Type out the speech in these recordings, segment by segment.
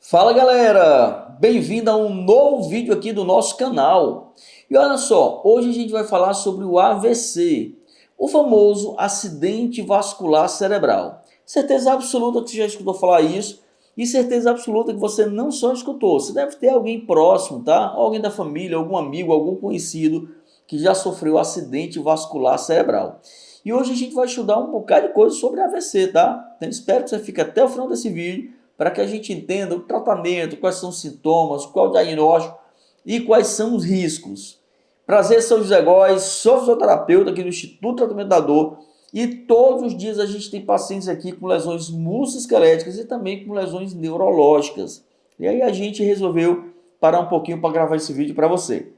Fala galera, bem-vindo a um novo vídeo aqui do nosso canal. E olha só, hoje a gente vai falar sobre o AVC, o famoso acidente vascular cerebral. Certeza absoluta que você já escutou falar isso e certeza absoluta que você não só escutou, você deve ter alguém próximo, tá? Alguém da família, algum amigo, algum conhecido que já sofreu acidente vascular cerebral. E hoje a gente vai estudar um bocado de coisa sobre AVC, tá? Então espero que você fique até o final desse vídeo para que a gente entenda o tratamento, quais são os sintomas, qual o diagnóstico e quais são os riscos. Prazer, sou José Góes, sou fisioterapeuta aqui no Instituto Tratamento da Dor e todos os dias a gente tem pacientes aqui com lesões musculoesqueléticas e também com lesões neurológicas. E aí a gente resolveu parar um pouquinho para gravar esse vídeo para você.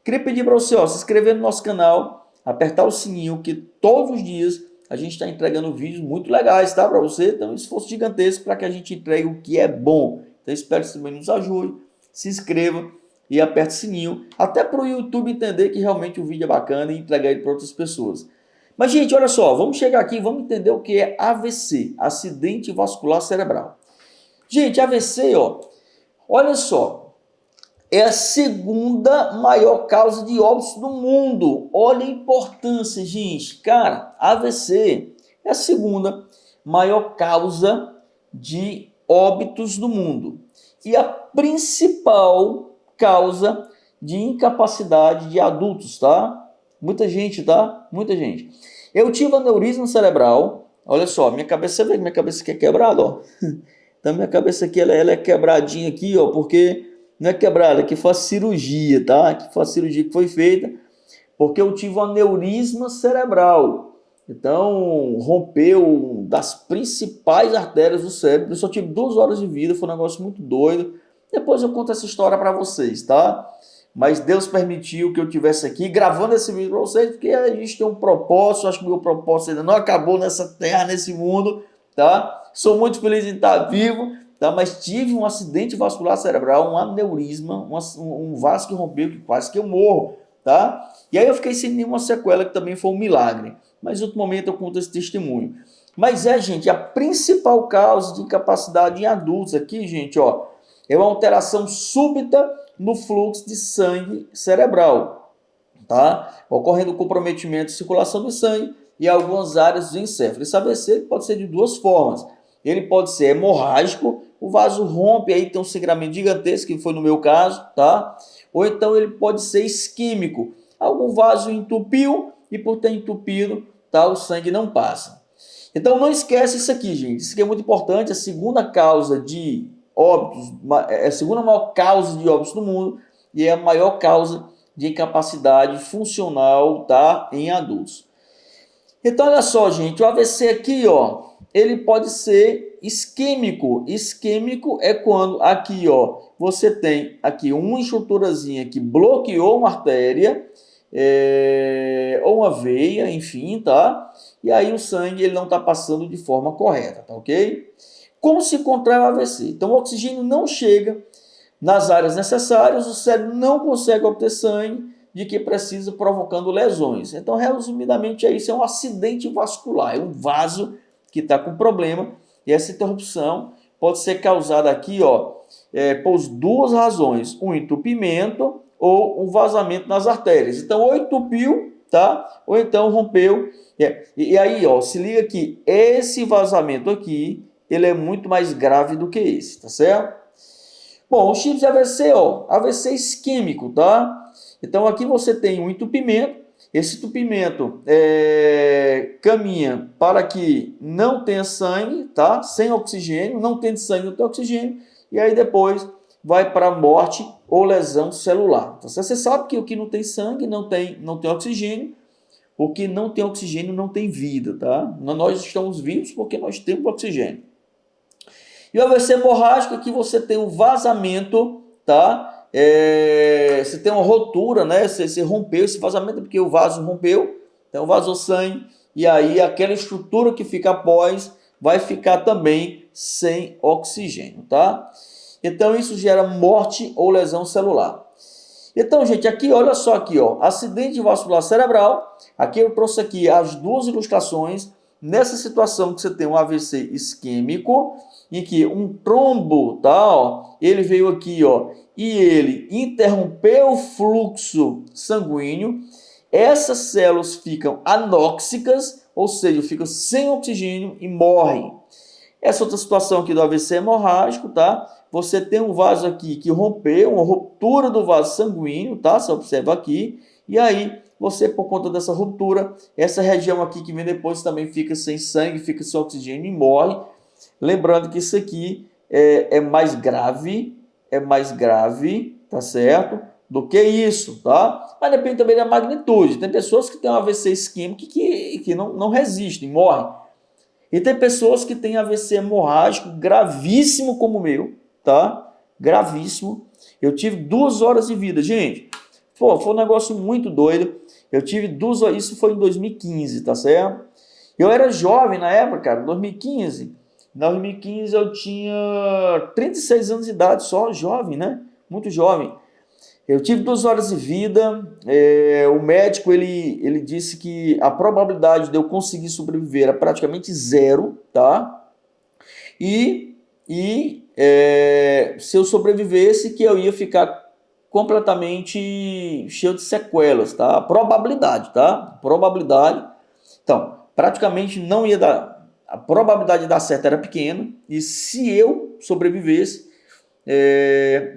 Queria pedir para você se inscrever no nosso canal, apertar o sininho, que todos os dias a gente está entregando vídeos muito legais, tá? Para você, então um esforço gigantesco para que a gente entregue o que é bom. Então espero que você também nos ajude, se inscreva e aperte o sininho, até para o YouTube entender que realmente o vídeo é bacana e entregar ele para outras pessoas. Mas gente, olha só, vamos chegar aqui e vamos entender o que é AVC, acidente vascular cerebral. Gente, AVC, olha só, é a segunda maior causa de óbitos do mundo. Olha a importância, gente. Cara, AVC é a segunda maior causa de óbitos do mundo. E a principal causa de incapacidade de adultos, tá? Muita gente, tá? Muita gente. Eu tive aneurisma cerebral. Olha só, minha cabeça, você vê que minha cabeça aqui é quebrada, ó. Então minha cabeça aqui, ela é quebradinha aqui, ó, porque não é quebrada, que foi a cirurgia, tá? Que foi a cirurgia que foi feita, porque eu tive um aneurisma cerebral. Então, rompeu das principais artérias do cérebro. Eu só tive 2 horas de vida, foi um negócio muito doido. Depois eu conto essa história para vocês, tá? Mas Deus permitiu que eu tivesse aqui gravando esse vídeo para vocês, porque a gente tem um propósito. Acho que o meu propósito ainda não acabou nessa terra, nesse mundo, tá? Sou muito feliz em estar vivo. Tá, mas tive um acidente vascular cerebral, um aneurisma, um vaso que rompeu, que quase que eu morro, tá? E aí eu fiquei sem nenhuma sequela, que também foi um milagre. Mas em outro momento eu conto esse testemunho. Mas gente, a principal causa de incapacidade em adultos aqui, gente, é uma alteração súbita no fluxo de sangue cerebral, tá? Ocorrendo comprometimento de circulação do sangue e algumas áreas do encéfalo. Esse AVC pode ser de 2 formas. Ele pode ser hemorrágico, o vaso rompe, aí tem um sangramento gigantesco, que foi no meu caso, tá? Ou então ele pode ser isquêmico. Algum vaso entupiu e por ter entupido, tá, o sangue não passa. Então não esquece isso aqui, gente. Isso aqui é muito importante. A segunda causa de óbitos, é a segunda maior causa de óbitos do mundo e é a maior causa de incapacidade funcional, tá, em adultos. Então olha só, gente, o AVC aqui, ele pode ser isquêmico. Isquêmico é quando aqui, você tem aqui uma estruturazinha que bloqueou uma artéria, ou uma veia, enfim, tá? E aí o sangue ele não está passando de forma correta, tá ok? Como se contrai o AVC? Então o oxigênio não chega nas áreas necessárias, o cérebro não consegue obter sangue de que precisa, provocando lesões. Então, resumidamente, isso é um acidente vascular, é um vaso que está com problema, e essa interrupção pode ser causada aqui, por 2 razões: um entupimento ou um vazamento nas artérias. Então, ou entupiu, tá? Ou então rompeu. E aí, se liga aqui, esse vazamento aqui, ele é muito mais grave do que esse, tá certo? Bom, os tipos de AVC, AVC isquêmico, tá? Então aqui você tem um entupimento. Esse entupimento caminha para que não tenha sangue, tá? Sem oxigênio, não tem sangue, não tem oxigênio, e aí depois vai para morte ou lesão celular. Então, você sabe que o que não tem sangue não tem oxigênio, o que não tem oxigênio não tem vida, tá? Nós estamos vivos porque nós temos oxigênio. E o AVC hemorrágico, aqui você tem um vazamento, tá? Você tem uma rotura, né? Você rompeu esse vazamento porque o vaso rompeu, então vazou sangue, e aí aquela estrutura que fica após vai ficar também sem oxigênio, tá? Então isso gera morte ou lesão celular. Então, gente, aqui, olha só aqui, acidente vascular cerebral. Aqui eu trouxe aqui as 2 ilustrações nessa situação que você tem um AVC isquêmico em que um trombo, tá, ó, ele veio aqui, ó, e ele interrompeu o fluxo sanguíneo, essas células ficam anóxicas, ou seja, ficam sem oxigênio e morrem. Essa outra situação aqui do AVC hemorrágico, tá? Você tem um vaso aqui que rompeu, uma ruptura do vaso sanguíneo, tá? Você observa aqui. E aí, você, por conta dessa ruptura, essa região aqui que vem depois também fica sem sangue, fica sem oxigênio e morre. Lembrando que isso aqui é mais grave, tá certo? Do que isso, tá? Mas depende também da magnitude. Tem pessoas que têm um AVC isquêmico que não resistem, morrem. E tem pessoas que têm AVC hemorrágico gravíssimo como o meu, tá? Gravíssimo. Eu tive 2 horas de vida, gente. Pô, foi um negócio muito doido. Eu tive 2 horas, isso foi em 2015, tá certo? Eu era jovem na época, cara, 2015. Em 2015 eu tinha 36 anos de idade, só jovem, né? Muito jovem. Eu tive 2 horas de vida, o médico ele disse que a probabilidade de eu conseguir sobreviver era praticamente zero, tá? Se eu sobrevivesse, que eu ia ficar completamente cheio de sequelas, tá? Probabilidade, tá? Probabilidade. Então, praticamente não ia dar, a probabilidade de dar certo era pequena, e se eu sobrevivesse,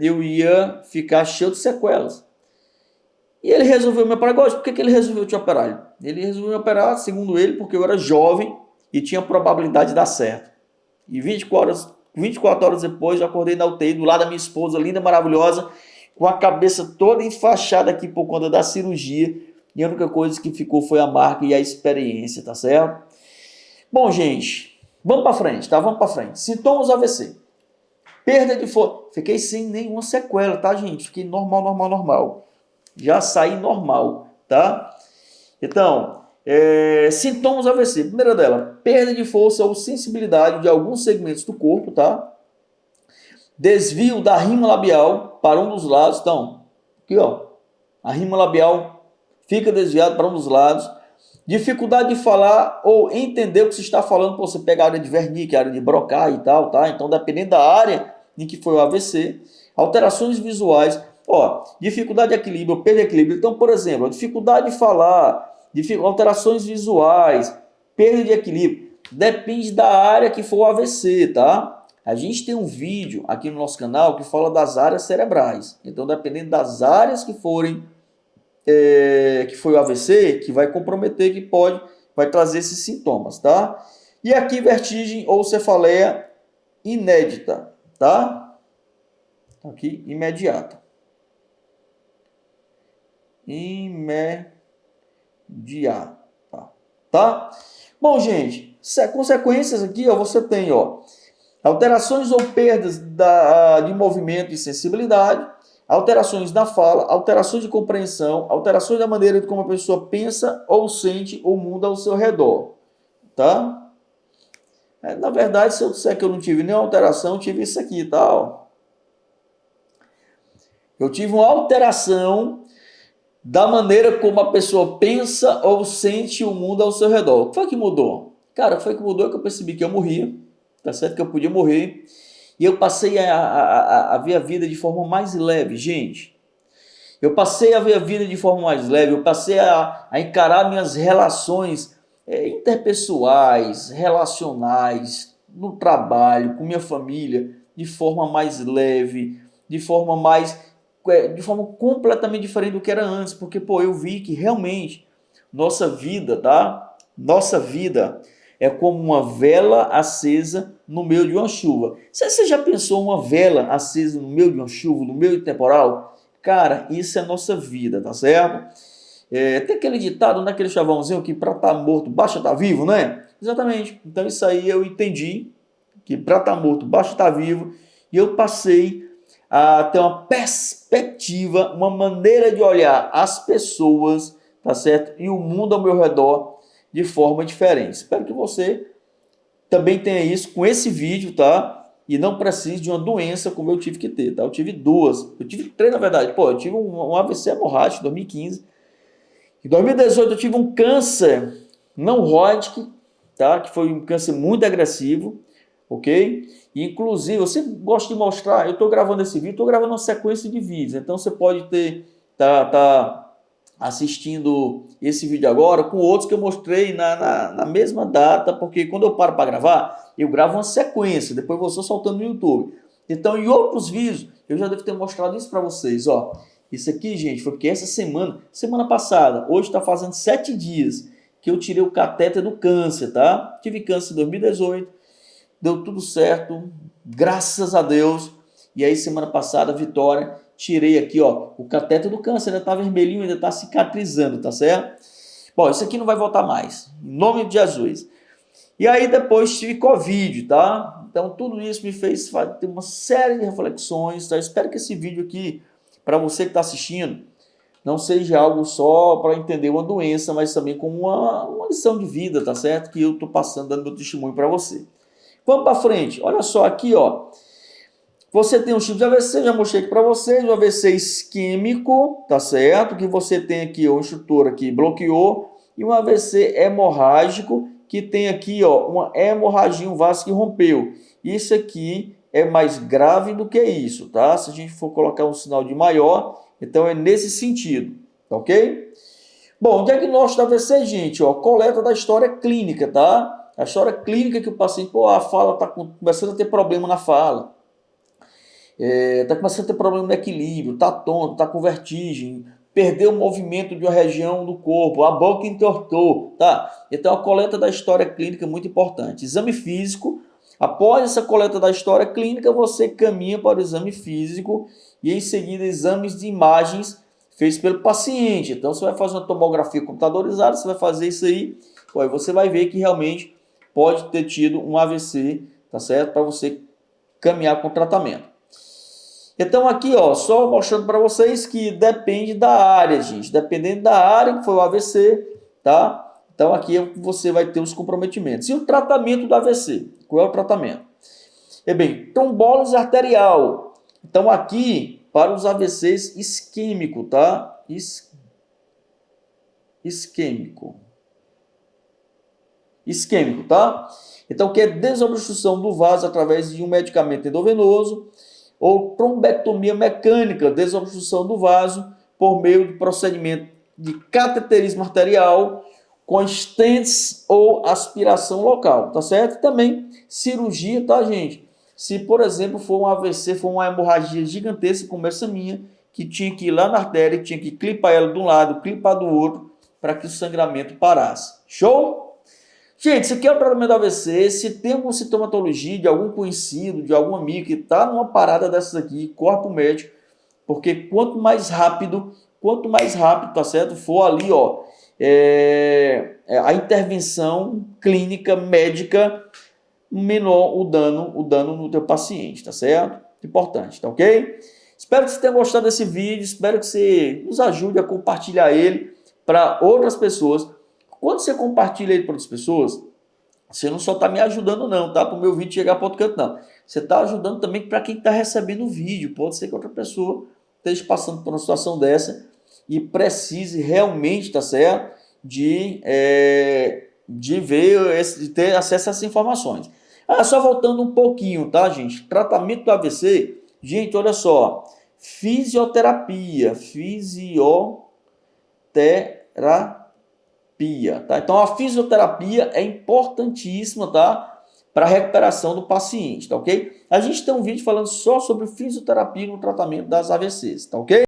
eu ia ficar cheio de sequelas. E ele resolveu me operar. Por que ele resolveu te operar? Ele resolveu me operar, segundo ele, porque eu era jovem e tinha probabilidade de dar certo. E 24 horas depois, eu acordei na UTI, do lado da minha esposa, linda, maravilhosa, com a cabeça toda enfaixada aqui por conta da cirurgia. E a única coisa que ficou foi a marca e a experiência, tá certo? Bom, gente, vamos para frente, tá? Vamos para frente. Sintomas AVC. Perda de força. Fiquei sem nenhuma sequela, tá, gente? Fiquei normal. Já saí normal, tá? Então, sintomas AVC. Primeira dela, perda de força ou sensibilidade de alguns segmentos do corpo, tá? Desvio da rima labial para um dos lados. Então, aqui, ó. A rima labial fica desviada para um dos lados. Dificuldade de falar ou entender o que se está falando. Você pega a área de Wernicke, a área de Broca e tal, tá? Então, dependendo da área em que foi o AVC, alterações visuais, ó, dificuldade de equilíbrio, perda de equilíbrio. Então, por exemplo, dificuldade de falar, alterações visuais, perda de equilíbrio, depende da área que for o AVC, tá? A gente tem um vídeo aqui no nosso canal que fala das áreas cerebrais. Então, dependendo das áreas que forem, que foi o AVC, que vai comprometer, vai trazer esses sintomas, tá? E aqui, vertigem ou cefaleia inédita, tá? Aqui, imediata. Imediata, tá? Bom, gente, consequências aqui, ó, você tem, ó, alterações ou perdas de movimento e sensibilidade, alterações na fala, alterações de compreensão, alterações da maneira como a pessoa pensa ou sente o mundo ao seu redor, tá? Na verdade, se eu disser que eu não tive nenhuma alteração, eu tive isso aqui, tá? Ó. Eu tive uma alteração da maneira como a pessoa pensa ou sente o mundo ao seu redor. O que foi que mudou? Cara, foi que mudou que eu percebi que eu morria, tá certo? Que eu podia morrer. E eu passei a ver a vida de forma mais leve, gente. Eu passei a ver a vida de forma mais leve, eu passei a encarar minhas relações interpessoais, relacionais, no trabalho, com minha família, de forma mais leve, de forma completamente diferente do que era antes, porque, pô, eu vi que realmente nossa vida, tá? Nossa vida é como uma vela acesa no meio de uma chuva. Você já pensou uma vela acesa no meio de uma chuva, no meio de temporal? Cara, isso é nossa vida, tá certo? Tem aquele ditado, naquele chavãozinho que para estar morto basta estar vivo, né? Exatamente. Então isso aí eu entendi, que para estar morto basta estar vivo, e eu passei a ter uma perspectiva, uma maneira de olhar as pessoas, tá certo? E o mundo ao meu redor de forma diferente. Espero que você também tenha isso com esse vídeo, tá? E não precise de uma doença como eu tive que ter, tá? Eu tive 2. Eu tive 3, na verdade. Pô, eu tive um AVC hemorrágico em 2015. Em 2018 eu tive um câncer não Hodgkin, tá? Que foi um câncer muito agressivo. ok? E, inclusive, você gosta de mostrar, eu estou gravando esse vídeo, estou gravando uma sequência de vídeos, então você pode tá assistindo esse vídeo agora com outros que eu mostrei na mesma data, porque quando eu paro para gravar, eu gravo uma sequência, depois vou só soltando no YouTube. Então, em outros vídeos, eu já devo ter mostrado isso para vocês, ó. Isso aqui, gente, foi porque essa semana passada, hoje está fazendo 7 dias que eu tirei o catéter do câncer, tá? Tive câncer em 2018, deu tudo certo, graças a Deus. E aí, semana passada, Vitória, tirei aqui, ó, o catéter do câncer, ainda tá vermelhinho, ainda tá cicatrizando, tá certo? Bom, isso aqui não vai voltar mais, em nome de Jesus. E aí depois tive Covid, tá? Então tudo isso me fez ter uma série de reflexões, tá? Eu espero que esse vídeo aqui, para você que está assistindo, não seja algo só para entender uma doença, mas também como uma lição de vida, tá certo? Que eu estou passando, dando meu testemunho para você. Vamos para frente. Olha só aqui, ó. Você tem um tipo de AVC, já mostrei aqui para vocês, o AVC isquêmico, tá certo? Que você tem aqui, o instrutor aqui bloqueou, e um AVC hemorrágico, que tem aqui, ó, uma hemorragia, um vaso que rompeu. Isso aqui é mais grave do que isso, tá? Se a gente for colocar um sinal de maior, então é nesse sentido, tá ok? Bom, o diagnóstico do AVC, gente, ó, coleta da história clínica, tá? A história clínica que o paciente, pô, a fala tá começando a ter problema na fala. Está começando a ter problema no equilíbrio, está tonto, está com vertigem, perdeu o movimento de uma região do corpo, a boca entortou, tá? Então a coleta da história clínica é muito importante. Exame físico, após essa coleta da história clínica, você caminha para o exame físico e em seguida exames de imagens feitos pelo paciente. Então você vai fazer uma tomografia computadorizada, você vai fazer isso aí, aí você vai ver que realmente pode ter tido um AVC, tá certo? Para você caminhar com o tratamento. Então aqui, ó, só mostrando para vocês que depende da área, gente. Dependendo da área que foi o AVC, tá? Então aqui você vai ter os comprometimentos. E o tratamento do AVC? Qual é o tratamento? Bem, trombólise arterial. Então aqui, para os AVCs isquêmico, tá? Isquêmico, tá? Então que é desobstrução do vaso através de um medicamento endovenoso, ou trombectomia mecânica, desobstrução do vaso por meio de procedimento de cateterismo arterial com stents ou aspiração local, tá certo? Também cirurgia, tá, gente? Se, por exemplo, for um AVC, for uma hemorragia gigantesca como essa minha, que tinha que ir lá na artéria, tinha que clipar ela de um lado, clipar do outro, para que o sangramento parasse. Show? Gente, isso aqui é o tratamento do AVC. Se tem alguma sintomatologia de algum conhecido, de algum amigo que está numa parada dessas aqui, corre para o médico, porque quanto mais rápido, tá certo, for ali, ó, a intervenção clínica, médica, menor o dano no teu paciente, tá certo? Importante, tá ok? Espero que você tenha gostado desse vídeo, espero que você nos ajude a compartilhar ele para outras pessoas. Quando você compartilha ele para outras pessoas, você não só está me ajudando não, tá? Para o meu vídeo chegar para outro canto, não. Você está ajudando também para quem está recebendo o vídeo. Pode ser que outra pessoa esteja passando por uma situação dessa e precise realmente, tá certo? De ter acesso a essas informações. Só voltando um pouquinho, tá, gente? Tratamento do AVC, gente, olha só. Fisioterapia, tá? Então a fisioterapia é importantíssima, tá? Para a recuperação do paciente, tá ok? A gente tem um vídeo falando só sobre fisioterapia no tratamento das AVCs, tá ok?